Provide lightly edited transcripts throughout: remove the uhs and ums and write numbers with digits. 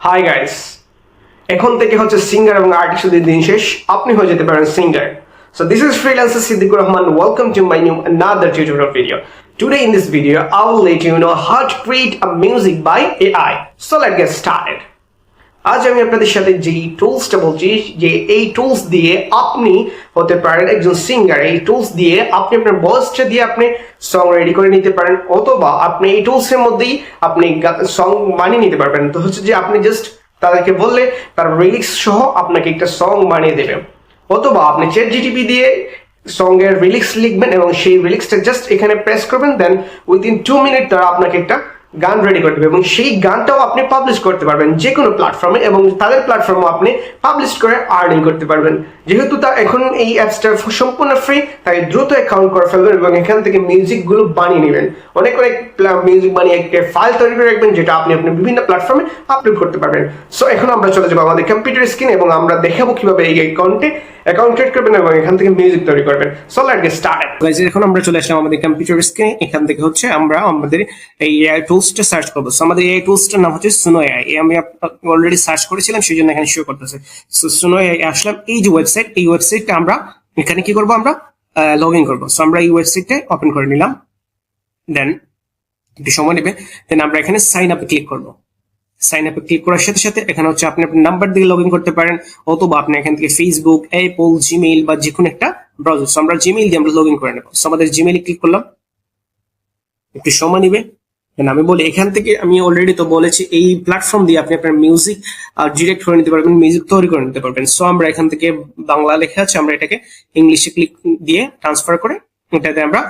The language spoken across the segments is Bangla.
হাই গাইস, এখন থেকে হচ্ছে সিঙ্গার এবং আর্টিস্টদের দিন শেষ। আপনি হয়ে যেতে পারেন singer. So this is freelancer Siddiqur Rahman. Welcome to my new another tutorial video. Today in this video, I will let you know how to create a music by AI. So let's get started. আজ আমি আপনাদের সাথে যে টুলসটা বলছি, যে এই টুলস দিয়ে আপনি হতে পারেন একজন সিঙ্গার। এই টুলস দিয়ে আপনি আপনার ভয়েসটা দিয়ে আপনি সং রেডি করে নিতে পারেন, অথবা আপনি এই টুলসের মধ্যেই আপনি সং বানিয়ে নিতে পারবেন। তো হচ্ছে যে আপনি জাস্ট তাদেরকে বললে তার লিরিক্স সহ আপনাকে একটা সং বানিয়ে দেবে, অথবা আপনি চ্যাট জিটিপি দিয়ে সঙ্গের লিরিক্স লিখবেন এবং সেই লিরিক্সটা জাস্ট এখানে প্রেস করবেন, দেন উইদিন 2 মিনিট তারা আপনাকে একটা গান রেডি করে দেবে এবং সেই গানটাও আপনি পাবলিশ করতে পারবেন যে কোনো প্ল্যাটফর্মে, এবং তাদের প্ল্যাটফর্মে আপনি পাবলিশ করে আর্নিং করতে পারবেন। যেহেতু তা এখন এই অ্যাপসটা সম্পূর্ণ ফ্রি, তাই দ্রুত অ্যাকাউন্ট করে ফেলবেন এবং এখান থেকে মিউজিকগুলো বানিয়ে নেবেন। অনেক মিউজিক বানিয়ে একটা ফাইল তৈরি করে রাখবেন, যেটা আপনি আপনি বিভিন্ন প্ল্যাটফর্মে আপলোড করতে পারবেন। সো এখন আমরা চলে যাবো আমাদের কম্পিউটার স্ক্রিন এবং আমরা দেখাবো কিভাবে এই অ্যাকাউন্ট ক্রিয়েট করবেন এবং এখান থেকে মিউজিক তৈরি করবেন। So let's get started. Guys, এখন আমরা চলে আসলাম আমাদের কম্পিউটার স্ক্রিনে। এখান থেকে হচ্ছে আমরা আমাদের এই এআই টুলসটা সার্চ করবো। সো আমাদের এই টুলসটার নাম হচ্ছে সুনো এআই। আমি অলরেডি সার্চ করেছিলাম, সেই জন্য এখানে শো করতেছে। সো সুনো এআই আসলাম। এই যে ওয়েবসাইট, এই ওয়েবসাইটটা আমরা এখানে কি করবো, আমরা লগ ইন করবো। সো আমরা এই ওয়েবসাইটটা ওপেন করে নিলাম, দেন একটু সময় নেবে, দেন আমরা এখানে সাইন আপে ক্লিক করবো। সাইন আপে ক্লিক করার সাথে সাথে এখানে হচ্ছে আপনি আপনার নাম্বার দিয়ে লগ ইন করতে পারেন, অথবা আপনি এখান থেকে ফেসবুক, অ্যাপল, জিমেইল বা যে কোনো একটা ব্রাউজার। আমরা জিমেইল দিয়ে আমরা লগ ইন করে নেবো। আমাদের জিমেইলে ক্লিক করলাম, একটু সময় নিবে। আমি বলি এখান থেকে, আমি অলরেডি তো বলেছি এই প্ল্যাটফর্ম দিয়ে আপনি আপনার মিউজিক ডিরেক্ট করে নিতে পারবেন, মিউজিক তৈরি করে নিতে পারবেন। সো আমরা এখান থেকে বাংলা লেখা আছে, আমরা এটাকে ইংলিশে ক্লিক দিয়ে ট্রান্সফার করে এটাতে আমরা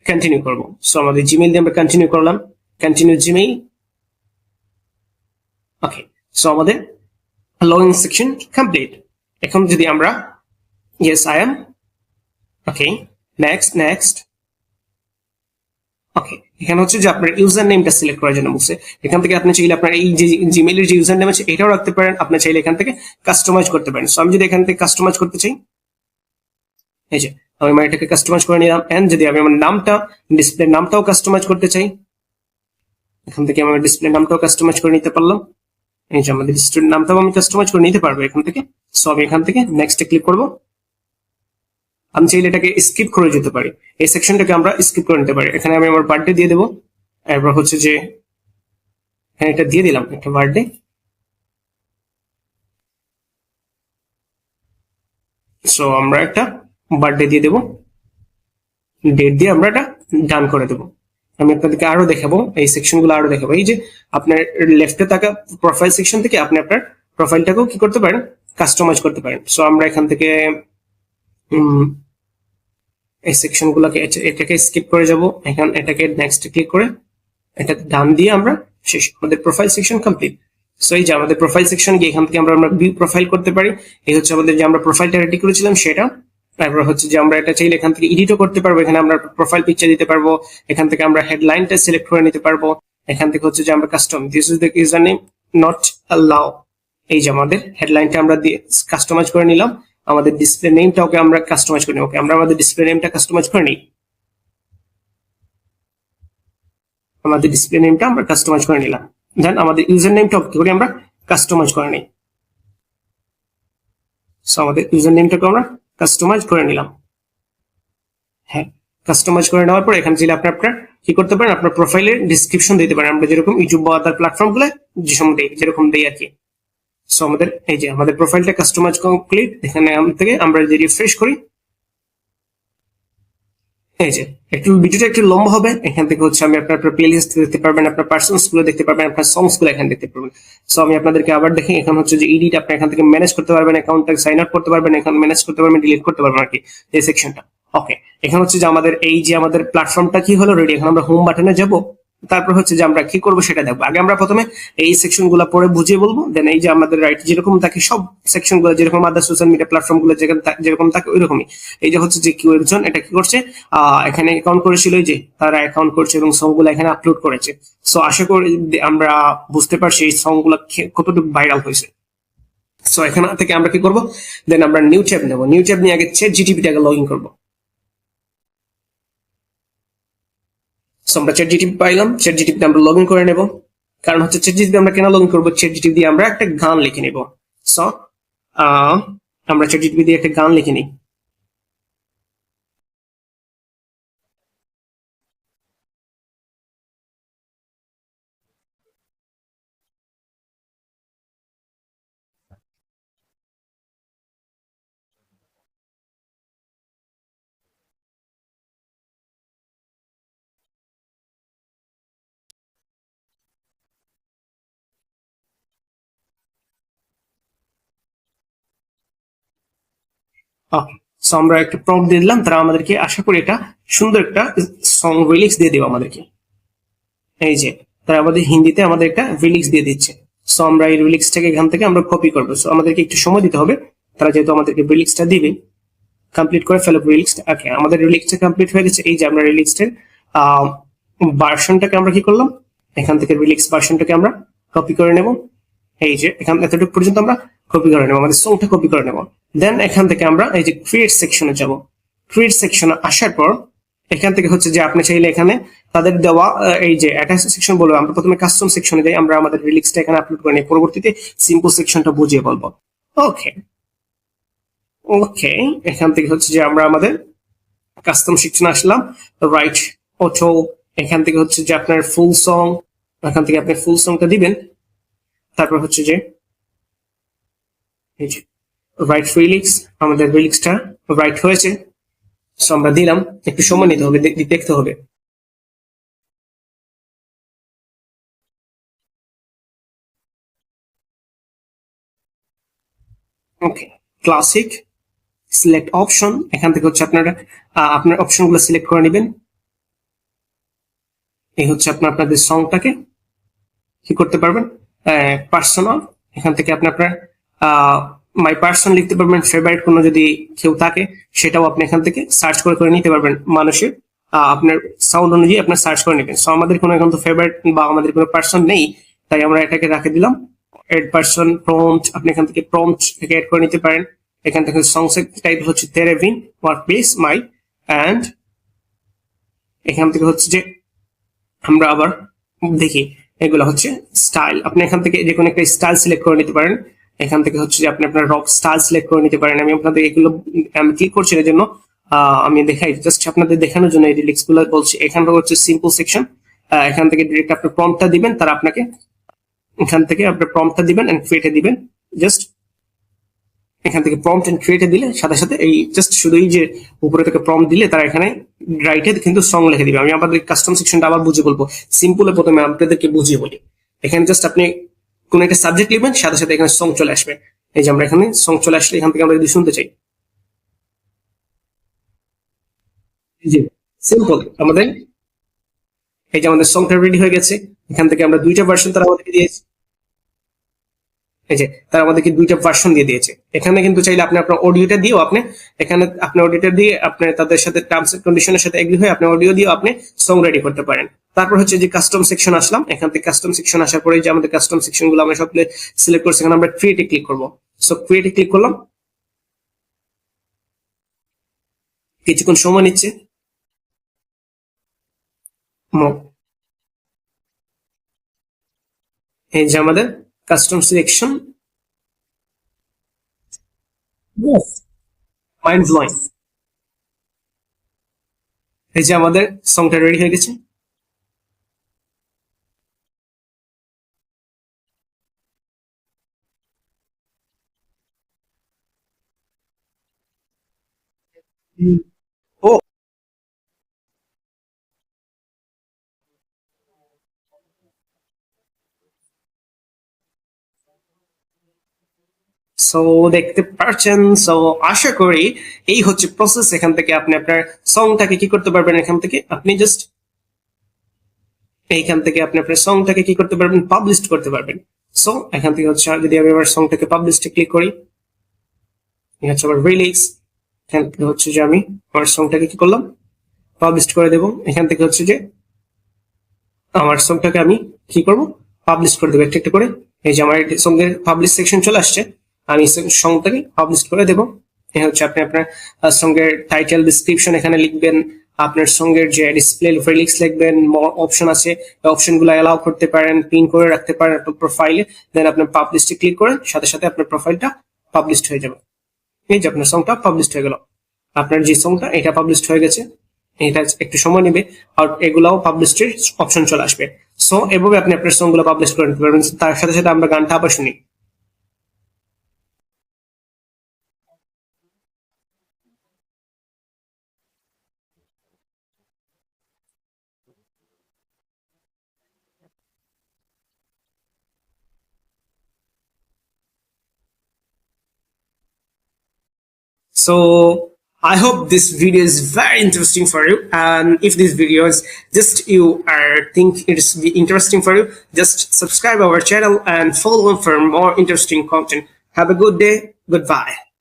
কন্টিনিউ করবো। সো আমাদের জিমেইল দিয়ে আমরা কন্টিনিউ করলাম, কন্টিনিউ জিমেইল। ওকে, সো আমাদের লগইন সেকশন কমপ্লিট। এখন যদি আমরা yes I am, okay, next. Okay, এখানে হচ্ছে যে আপনার ইউজার নেমটা সিলেক্ট করার জন্য বলছে। এখান থেকে আপনি চাইলে আপনার এই যে জিমেইলের যে ইউজার নেম আছে এটাও রাখতে পারেন, আপনি চাইলে এখান থেকে কাস্টমাইজ করতে পারেন। সো আমি যদি এখান থেকে কাস্টমাইজ করতে চাই, এই যে আমি এটাকে কাস্টমাইজ করে নিলাম। এন্ড যদি আমি আমার নামটা, ডিসপ্লে নামটাও কাস্টমাইজ করতে চাই, এখান থেকে আমি ডিসপ্লে নামটাও কাস্টমাইজ করে নিতে পারলাম। এই যে আমাদের স্টুডেন্ট নামটাও আমি কাস্টমাইজ করে নিতে পারবো এখান থেকে। সো আমি এখান থেকে নেক্সটে ক্লিক করব। আমি চাইলে এটাকে স্কিপ করে যেতে পারি, এই সেকশনটাকে আমরা স্কিপ করে নিতে পারি। এখানে আমি আমার বার্থডে দিয়ে দেবো, এরপর হচ্ছে যে হ্যাঁ এটা দিয়ে দিলাম একটা বার্থডে। সো আমরা একটা বার্থডে দিয়ে দেবো, ডেট দিয়ে আমরা এটা ডান করে দেবো। আমি আপনাদেরকে আরো দেখাবো, এই সেকশন গুলো আরো দেখাবো। এই যে আপনার লেফটে থাকা প্রোফাইল সেকশন থেকে আপনি আপনার প্রোফাইলটাকেও কি করতে পারেন, কাস্টমাইজ করতে পারেন। সো আমরা এখান থেকে এই সেকশন গুলোকে এটাকে স্কিপ করে যাব, এখন এটাকে নেক্সট ক্লিক করে এটা ডান দিয়ে আমরা শেষ। আমাদের প্রোফাইল সেকশন কমপ্লিট। সো এই যে আমাদের প্রোফাইল সেকশন গিয়ে এখান থেকে আমরা ভিউ প্রোফাইল করতে পারি। এই হচ্ছে আমাদের যে আমরা প্রোফাইলটা রেডি করেছিলাম সেটা। তারপর হচ্ছে যে আমরা এটা চাইলে এখান থেকে এডিটও করতে পারবো, এখানে আমরা প্রোফাইল পিকচার দিতে পারবো, এখান থেকে আমরা হেডলাইনটা সিলেক্ট করে নিতে পারবো। এখান থেকে হচ্ছে যে আমরা custom, this is the user name not allow, এই যে আমাদের হেডলাইনটা আমরা দিয়ে কাস্টমাইজ করে নিলাম। আমাদের ডিসপ্লে নেমটা ওকে আমরা কাস্টমাইজ করে নিই। ওকে, আমরা আমাদের ডিসপ্লে নেমটা কাস্টমাইজ করে নিই, আমাদের ডিসপ্লে নেমটা আমরা কাস্টমাইজ করে নিলাম। দেন আমাদের ইউজার নেমটা কি করি, আমরা কাস্টমাইজ করে নিই। সো আমাদের ইউজার নেমটাকে আমরা কাস্টমাইজ করে নিলাম। হ্যাঁ, কাস্টমাইজ করে নেওয়ার পর এখানে চাইলে আপনার কি করতে পারেন, আপনার প্রোফাইলের ডিসক্রিপশন দিতে পারেন, আমরা যেরকম ইউটিউব বা আদার প্ল্যাটফর্ম গুলো যেরকম দেই আর কি। সো আমাদের এই যে আমাদের প্রোফাইলটা কাস্টমাইজ কমপ্লিট। এখানে থেকে আমরা যদি রিফ্রেশ করি, এই যে একটু ভিডিওটা একটু লম্বা হবে। এখান থেকে হচ্ছে আমি আপনার প্লেলিস্ট দেখতে পারবেন, আপনার পার্সনস গুলো দেখতে পারবেন, আপনার সংস গুলো এখানে দেখতে পারবেন। সো আমি আপনাদেরকে আবার দেখি, এখানে হচ্ছে যে এডিট, আপনি এখান থেকে ম্যানেজ করতে পারবেন, অ্যাকাউন্টটাকে সাইন আপ করতে পারবেন, এখানে ম্যানেজ করতে পারবেন, ডিলিট করতে পারবেন আর কি এই সেকশনটা। ওকে, এখানে হচ্ছে যে আমাদের এই যে আমাদের প্ল্যাটফর্মটা কি হলো রেডি। এখন আমরা হোম বাটনে যাব, তারপর হচ্ছে যে আমরা কি করবো সেটা দেখবো। আগে আমরা প্রথমে এই সেকশন গুলো পরে বুঝিয়ে বলবো, দেন এই যে আমাদের রাইট যেরকম থাকে সব সেকশন গুলো, যেরকম আদার সোশ্যাল মিডিয়া প্ল্যাটফর্ম গুলো যেরকম থাকে ওইরকমই। এই যে হচ্ছে যে কেউ একজন এটা কি করছে, এখানে অ্যাকাউন্ট করেছিল, এই যে তারা অ্যাকাউন্ট করছে এবং সং গুলো এখানে আপলোড করেছে। সো আশা করি আমরা বুঝতে পারছি এই সং গুলো কতটুকু ভাইরাল হয়েছে। সো এখান থেকে আমরা কি করবো, দেন আমরা নিউ ট্যাব নেবো। নিউ ট্যাব নিয়ে আগে চ্যাট জিটিপিটাকে লগ ইন করবো। সো আমরা চ্যাট জিটিপি পাইলাম, চ্যাট জিটিপিতে আমরা লগ ইন করে নেব। কারণ হচ্ছে ChatGPT আমরা কেন লগ ইন করবো, ChatGPT দিয়ে আমরা একটা গান লিখে নিব। সো আমরা ChatGPT দিয়ে একটা গান লিখে নিই। ওকে, সো আমরা একটা প্রম্পট দিয়ে দিলাম, তারা আমাদেরকে আশা করি এটা সুন্দর একটা সং রিলিক্স দিয়ে দেবো আমাদেরকে। এই যে তারা আমাদের হিন্দিতে আমাদের একটা রিলিক্স দিয়ে দিচ্ছে। সো আমরা এই রিলিক্সটাকে এখান থেকে আমরা কপি করবো। সো আমাদেরকে একটু সময় দিতে হবে, তারা যেহেতু আমাদেরকে রিলিক্সটা দিবে। কমপ্লিট করে ফেলো রিলিক্সটা। ওকে, আমাদের রিলিক্সটা কমপ্লিট হয়ে গেছে। এই যে আমরা রিলিক্সটার ভার্সনটাকে আমরা কি করলাম, এখান থেকে রিলিক্স ভার্সনটাকে আমরা কপি করে নেব। এই যে এখান এতটুকু পর্যন্ত আমরা কপি করে নেব, আমাদের সংটা কপি করে নেব। দেন এখান থেকে আমরা এই যে ক্রিয়েট সেকশনে যাব। ক্রিয়েট সেকশনে আসার পর এখান থেকে হচ্ছে যে আপনি চাইলে এখানে তাদের দেওয়া এই যে অ্যাটাচ সেকশন বলবো, আমরা প্রথমে কাস্টম সেকশনে যাই, আমরা আমাদের রিলিক্সটা এখানে আপলোড করে নিই, পরবর্তীতে সিম্পল সেকশনটা বুঝিয়ে বলবো। ওকে ওকে, এখান থেকে হচ্ছে যে আমরা আমাদের কাস্টম সেকশনে আসলাম। রাইট অটো, এখান থেকে হচ্ছে যে আপনার ফুল সং, এখান থেকে আপনি ফুল সংটা দিবেন। তারপর হচ্ছে যে এই যে রাইট রিলিক্স, আমাদের রিলিক্সটা রাইট হয়েছে। সো আমরা দিলাম, একটু সময় নিতে হবে, দেখতে হবে। ওকে, ক্লাসিক, সিলেক্ট অপশন, এখান থেকে হচ্ছে আপনারা আপনার অপশনগুলো সিলেক্ট করে নেবেন। এই হচ্ছে আপনাদের সংটাকে কি করতে পারবেন, পার্সোনাল, এখান থেকে আপনি আপনার মাই পার্সন লিখতে পারবেন। ফেভারিট কোনো যদি কেউ থাকে সেটাও আপনি এখান থেকে সার্চ করে নিতে পারবেন, মানুষের আপনার সাউন্ড অনুযায়ী আপনার সার্চ করে নেবেন। সো আমাদের কোনো এখন তো ফেভারিট বা আমাদের কোনো পার্সন নেই, তাই আমরা এটাকে রাখে দিলাম। এড পার্সন প্রম্পট, আপনি এখান থেকে প্রম্পট থেকে এড করে নিতে পারেন। এখান থেকে সংসেট টাইপ হচ্ছে তেরেভিন, ওয়ার্ক প্লেস, মাই, অ্যান্ড এখান থেকে হচ্ছে যে আমরা আবার দেখি এগুলো হচ্ছে স্টাইল। আপনি এখান থেকে যে কোনো একটা স্টাইল সিলেক্ট করে নিতে পারেন। এখান থেকে হচ্ছে যে আপনি আপনার রক স্টাইল সিলেক্ট করে নিতে পারেন। আমি আপনাদের এগুলো আমি ক্লিক করছি এর জন্য, আমি দেখাই জাস্ট আপনাদের দেখানোর জন্য এই লিঙ্কস গুলো বলছি। এখান থেকে হচ্ছে সিম্পল সেকশন, এখান থেকে ডিরেক্ট আপনি প্রম্পটটা দিবেন, তারা আপনাকে এখান থেকে আপনি প্রম্পটটা দিবেন এন্ড ক্রিয়েটে দিবেন। জাস্ট এখান থেকে প্রম্পট এন্ড ক্রিয়েটে দিলে সাথে সাথে এই জাস্ট শুধু এই যে উপরে থেকে প্রম্পট দিলে তারা এখানে রাইটে কিন্তু সং লিখে দিবে। আমি আমাদের কাস্টম সেকশনটা আবার বুঝিয়ে বলবো, সিম্পলে প্রথমে আপনাদেরকে বুঝিয়ে বলি। এখানে জাস্ট আপনি কোন একটা সাবজেক্ট লিখবেন, সাথে সাথে এখানে সং চলে আসবে। এই যে আমরা এখানে সং চলে আসলে এখান থেকে আমরা যদি শুনতে চাই, জি সিম্পল আমাদের এই যে আমাদের সংটা রেডি হয়ে গেছে। এখান থেকে আমরা দুইটা ভার্সন তারা আমাদেরকে দিয়েছে। এই যে তারা আমাদেরকে দুইটা ভার্সন দিয়ে দিয়েছে। এখানে কিন্তু চাইলে আপনি আপনার অডিওটা দিয়েও আপনি এখানে আপনার অডিওটা দিয়ে আপনি তাদের সাথে টার্মস এন্ড কন্ডিশনের সাথে এগ্রি হয়ে আপনি অডিও দিয়ে আপনি সং রেডি করতে পারেন। তারপর হচ্ছে যে কাস্টম সেকশন আসলাম। এখান থেকে কাস্টম সেকশন আসার পরে যে আমাদের কাস্টম সেকশন গুলো আমরা সব সিলেক্ট করছি, এখানে আমরা ক্রিয়েটে ক্লিক করবো। সো ক্রিয়েটে ক্লিক করলাম, কিছুক্ষণ সময় নিচ্ছে। এই যে আমাদের কাস্টম সিলেকশন, মাইন্ড ব্লোয়িং। এই যে আমাদের সংটা রেডি হয়ে গেছে। ও সো দেখতে পাচ্ছেন। সো আশা করি এই হচ্ছে প্রসেস। এখান থেকে আপনি আপনার সংটাকে কি করতে পারবেন, এখান থেকে আপনি জাস্ট এইখান থেকে আপনি আপনার সংটাকে কি করতে পারবেন, পাবলিশ করতে পারবেন। সো এখান থেকে হচ্ছে যদি আমি আমার সংটাকে পাবলিশে ক্লিক করি, এই হচ্ছে আমার রিলিজ। এখান থেকে হচ্ছে যে আমি আমার সংটাকে কি করলাম, পাবলিশ করে দেবো। এখান থেকে হচ্ছে যে আমার সংটাকে আমি কি করব, পাবলিশ করে দেবো একটা একটা করে। এই যে আমার সঙ্গের পাবলিশ সেকশন চলে আসছে, আমি সংটাকে পাবলিশ করে দেবো। এই হচ্ছে আপনি আপনার সঙ্গের টাইটেল ডিসক্রিপশন এখানে লিখবেন, আপনার সঙ্গের যে ডিসপ্লে লিরিক্স লিখবেন, অপশন আছে, এই অপশনগুলো অ্যালাউ করতে পারেন, পিন করে রাখতে পারেন আপনার প্রোফাইলে। দেন আপনার পাবলিশে ক্লিক করেন, সাথে সাথে আপনার প্রোফাইলটা পাবলিশড হয়ে যাবে। এই যে আপনার সংটা পাবলিশড হয়ে গেল। আপনার যে সংটা এটা পাবলিশড হয়ে গেছে, এটা একটু সময় নেবে, আর এগুলাও পাবলিশের অপশন চলে আসবে। সো এভাবে আপনি আপনার সংগুলো পাবলিশ করে নিতে পারবেন। তার সাথে সাথে আমরা গানটা আবার শুনি। So I hope this video is very interesting for you. And if this video is just you are think it is interesting for you, just subscribe our channel and follow for more interesting content. Have a good day. Goodbye.